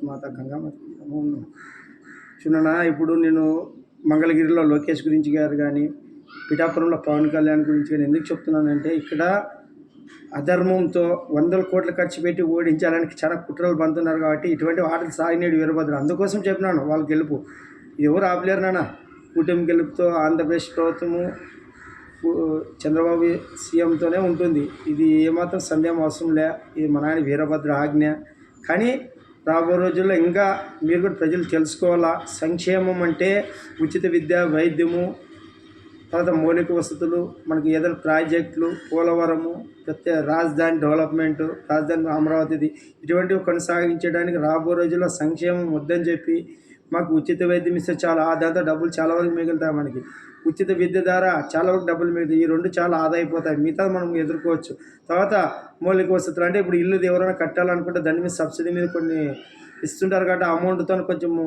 మాత గంగమ్మ చూడనా. ఇప్పుడు నేను మంగళగిరిలో లోకేష్ గురించి గారు కానీ, పిఠాపురంలో పవన్ కళ్యాణ్ గురించి కానీ ఎందుకు చెప్తున్నానంటే, ఇక్కడ అధర్మంతో వందల కోట్లు ఖర్చు పెట్టి ఓడించాలని చాలా కుట్రలు బంతున్నారు కాబట్టి ఇటువంటి ఆటలు సాగినేడు వీరభద్ర. అందుకోసం చెప్పినాను వాళ్ళ గెలుపు ఎవరు ఆపలేరు నాన్న. కూటమి గెలుపుతో ఆంధ్రప్రదేశ్ ప్రభుత్వము చంద్రబాబు సీఎంతోనే ఉంటుంది. ఇది ఏమాత్రం సందేహం అవసరం లే. ఇది మన ఆయన వీరభద్ర ఆజ్ఞ. కానీ రాబో రోజుల్లో ఇంకా మీరు కూడా ప్రజలు తెలుసుకోవాలా. సంక్షేమం అంటే ఉచిత విద్య, వైద్యము, తర్వాత మౌలిక వసతులు, మనకి ఏదైనా ప్రాజెక్టులు, పోలవరము, ప్రత్యేక రాజధాని డెవలప్మెంటు, రాజధాని అమరావతిది, ఇటువంటివి కొనసాగించడానికి రాబో రోజుల్లో సంక్షేమం వద్దని చెప్పి మాకు ఉచిత వైద్యం ఇస్తే చాలా దాంతో డబ్బులు చాలా వరకు మిగులుతాయి. మనకి ఉచిత విద్య ద్వారా చాలా వరకు డబ్బులు మిగులుతాయి. ఈ రెండు చాలా ఆదా అయిపోతాయి. మిగతా మనం ఎదుర్కోవచ్చు. తర్వాత మౌలిక వసతులు అంటే ఇప్పుడు ఇల్లు ఎవరైనా కట్టాలనుకుంటే దాని మీద సబ్సిడీ మీద కొన్ని ఇస్తుంటారు కాబట్టి అమౌంట్తో కొంచెము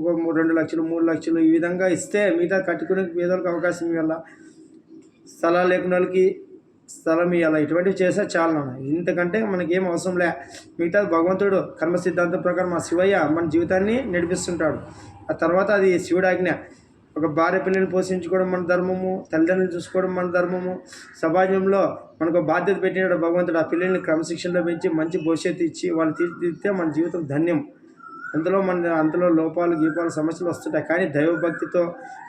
ఒక 2 లక్షలు 3 లక్షలు ఈ విధంగా ఇస్తే మిగతా కట్టుకునే పేదలకు అవకాశం ఇవ్వాల. స్థలాలు లేకున్న వాళ్ళకి స్థలం ఇవ్వాలి. ఇటువంటివి చేస్తే చాలా నాన్న. ఇంతకంటే మనకేం అవసరం లే. మిగతా భగవంతుడు కర్మ సిద్ధాంతం ప్రకారం మా శివయ్య మన జీవితాన్ని నడిపిస్తుంటాడు. ఆ తర్వాత అది శివుడి ఆజ్ఞ. ఒక భార్య పిల్లల్ని పోషించుకోవడం మన ధర్మము, తల్లిదండ్రులు చూసుకోవడం మన ధర్మము. సమాజంలో మనకు బాధ్యత పెట్టినాడు భగవంతుడు. ఆ పిల్లల్ని క్రమశిక్షణలో పెంచి మంచి భవిష్యత్తు ఇచ్చి వాళ్ళు తీర్చిదిద్దితే మన జీవితం ధన్యం. అంతలో లోపాలు గీపాలు సమస్యలు వస్తుంటాయి. కానీ దైవభక్తితో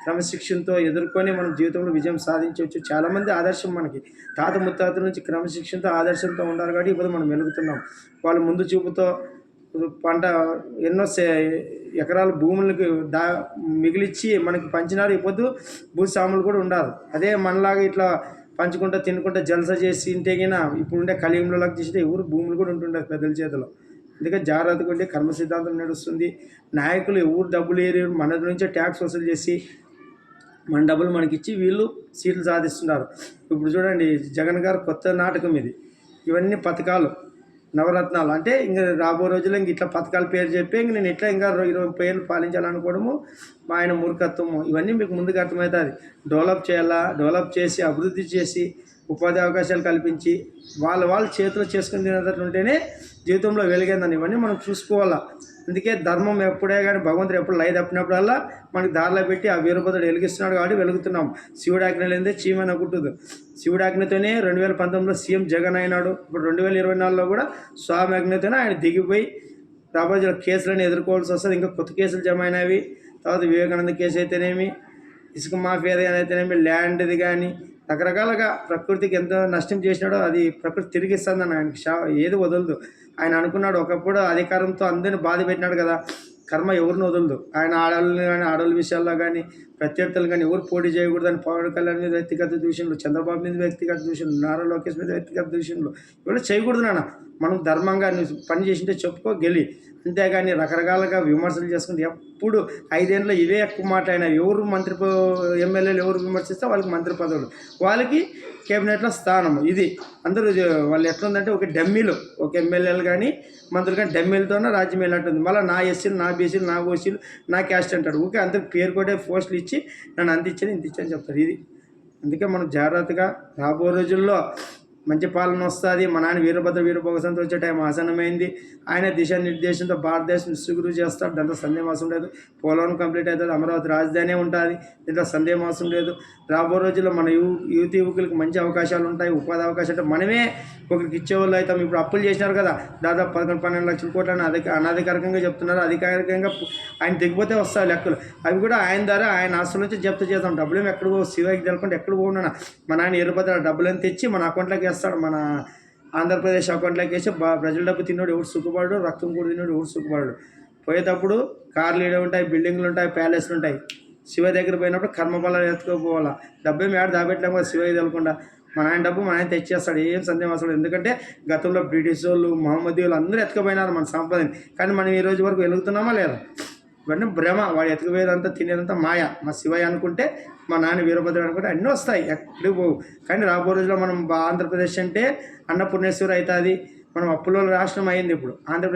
క్రమశిక్షణతో ఎదుర్కొని మనం జీవితంలో విజయం సాధించవచ్చు. చాలామంది ఆదర్శం మనకి తాత ముత్తాతల నుంచి క్రమశిక్షణతో ఆదర్శంతో ఉండాలి కాబట్టి ఇప్పుడు మనం వెలుగుతున్నాం. వాళ్ళు ముందు చూపుతో పంట ఎన్నో ఎకరాల భూములకి మిగిలిచ్చి మనకి పంచినారు. ఇప్పుడు భూస్వాములు కూడా ఉండాలి. అదే మనలాగా ఇట్లా పంచుకుంటూ తినుకుంటూ జలస చేసి ఇంటేగినా ఇప్పుడుండే కలియుగంలోకి చేస్తే ఎవరు భూములు కూడా ఉంటుంటారు పెద్దల చేతిలో. అందుకే జాగ్రత్తగా ఉండి కర్మ సిద్ధాంతం నడుస్తుంది. నాయకులు ఎవరు డబ్బులు ఏరి మన నుంచే ట్యాక్స్ వసూలు చేసి మన డబ్బులు మనకిచ్చి వీళ్ళు సీట్లు సాధిస్తున్నారు. ఇప్పుడు చూడండి జగన్ గారు కొత్త నాటకం ఇది. ఇవన్నీ పథకాలు, నవరత్నాలు అంటే ఇంకా రాబో రోజుల్లో ఇంక ఇట్లా పథకాల పేరు చెప్పి ఇంక నేను ఇట్లా ఇంకా 20 ఏళ్ళు పాలించాలనుకోవడము మా ఆయన మూర్ఖత్వము. ఇవన్నీ మీకు ముందుకు అర్థమవుతుంది. డెవలప్ చేసి అభివృద్ధి చేసి ఉపాధి అవకాశాలు కల్పించి వాళ్ళు చేతిలో చేసుకుని తినేటట్టు ఉంటేనే జీవితంలో వెలిగేందని. ఇవన్నీ మనం చూసుకోవాలా. అందుకే ధర్మం ఎప్పుడే కానీ భగవంతుడు ఎప్పుడు లై తప్పినప్పుడల్లా మనకి దారిలో పెట్టి ఆ వీరభద్రుడు వెలిగిస్తున్నాడు కాబట్టి వెలుగుతున్నాం. శివుడి ఆజ్ఞ లేదే చీమైనా కుట్టదు. శివుడి ఆజ్ఞతోనే 2019లో సీఎం జగన్ అయినాడు. ఇప్పుడు 2024లో కూడా స్వామి ఆజ్ఞతోనే ఆయన దిగిపోయి రాబోయే కేసులను ఎదుర్కోవాల్సి వస్తుంది. ఇంకా కొత్త కేసులు జమ అయినవి. తర్వాత వివేకానంద కేసు అయితేనేమి, ఇసుక మాఫియా అయితేనేమి, ల్యాండ్ది కానీ రకరకాలుగా ప్రకృతికి ఎంతో నష్టం చేసినాడో అది ప్రకృతి తిరిగిస్తుందని ఆయనకి ఏది వదలదు. ఆయన అనుకున్నాడు ఒకప్పుడు అధికారంతో అందరిని బాధ పెట్టినాడు కదా, కర్మ ఎవరిని వదలదు. ఆయన ఆడవాళ్ళని కానీ ఆడవాళ్ళ విషయాల్లో కానీ ప్రత్యర్థులు కానీ ఎవరు పోటీ చేయకూడదని పవన్ కళ్యాణ్ మీద వ్యక్తిగత దూషణలు, చంద్రబాబు మీద వ్యక్తిగత దూషణలు, నారా లోకేష్ మీద వ్యక్తిగత దూషణలు ఇవన్నీ చేయకూడదు నాన్న. మనం ధర్మంగా పని చేసింటే చెప్పుకో గెలి. అంతేగాని రకరకాలుగా విమర్శలు చేసుకుంటే ఎప్పుడు 5 ఏళ్ళలో ఇవే ఎక్కువ మాట్లాడినా ఎవరు ఎమ్మెల్యేలు ఎవరు విమర్శిస్తే వాళ్ళకి మంత్రి పదవులు, వాళ్ళకి కేబినెట్లో స్థానం. ఇది అందరూ వాళ్ళు ఎట్లుందంటే ఒక డమ్మీలు, ఒక ఎమ్మెల్యేలు కానీ మంత్రులు కానీ డమ్మీలతోనే రాజ్యం వెళ్ళినట్టుంది. మళ్ళీ నా ఎస్సీలు, నా బీసీలు, నా ఓసీలు, నా క్యాస్ట్ అంటాడు. ఓకే అందరికి పేరు కూడా పోస్టులు ఇచ్చి నన్ను అంత ఇచ్చాను ఇంత ఇచ్చాను చెప్తారు. ఇది అందుకే మనం జాగ్రత్తగా రాబో రోజుల్లో మంచి పాలన వస్తుంది. మా నాన్న వీరభద్ర వచ్చే టైం ఆసనమైంది. ఆయన దిశానిర్దేశంతో భారతదేశం విశ్వగురు చేస్తాడు. దాంట్లో సందేహం లేదు. పోలవరం కంప్లీట్ అవుతుంది. అమరావతి రాజధాని ఉంటుంది. దీంట్లో సందేహం లేదు. రాబో రోజుల్లో మన యువకులకు మంచి అవకాశాలు ఉంటాయి. ఉపాధి అవకాశాలు మనమే ఒకరికి ఇచ్చేవాళ్ళు అవుతాం. ఇప్పుడు అప్పులు చేసినారు కదా, దాదాపు 11-12 లక్షల కోట్లని అనధికారికంగా చెప్తున్నారు. అధికారికంగా ఆయన దిగిపోతే వస్తాయి లెక్కలు. అవి కూడా ఆయన ద్వారా ఆయన ఆస్తుల నుంచి జప్తు చేస్తాం. డబ్బులేమి ఎక్కడ శివకి తెలకుండా ఎక్కడ పోయినా మా నాన్న వీరభద్ర డబ్బులని తెచ్చి మన అకౌంట్లోకి వేస్తాడు. మన ఆంధ్రప్రదేశ్ అకౌంట్లోకి వేసి ప్రజల డబ్బు తిన్నాడు ఎవరు సుఖపడు, రక్తం కూడా తిన్నాడు ఎవరు సుఖపడు. పోయేటప్పుడు కార్లు ఇడే ఉంటాయి, బిల్డింగ్లు ఉంటాయి, ప్యాలెస్లు ఉంటాయి. శివ దగ్గర పోయినప్పుడు కర్మఫలాలు ఎత్తుకోపోవాలా. డబ్బే మేడ దాబెట్టలేము కదా శివకి తెలకుండా. మన ఆయన డబ్బు మన ఆయన తెచ్చేస్తాడు. ఏం సందేహం అసలు. ఎందుకంటే గతంలో బ్రిటిష్ వాళ్ళు, మహమ్మదీయులు అందరూ ఎత్తుకుపోయినారు మన సంపదని. కానీ మనం ఈ రోజు వరకు వెలుగుతున్నామా లేదా? ఇవన్నీ భ్రమ. వాడు ఎత్తుకుపోయేదంతా తినేదంతా మాయ. మా శివయ్య అనుకుంటే, మా నాన్న వీరభద్రుడు అనుకుంటే అన్నీ వస్తాయి, ఎక్కడికి పోవు. కానీ రాబో రోజుల్లో మనం ఆంధ్రప్రదేశ్ అంటే అన్నపూర్ణేశ్వరి అవుతుంది. మనం అప్పుల రాష్ట్రం అయింది ఇప్పుడు ఆంధ్రప్రదేశ్.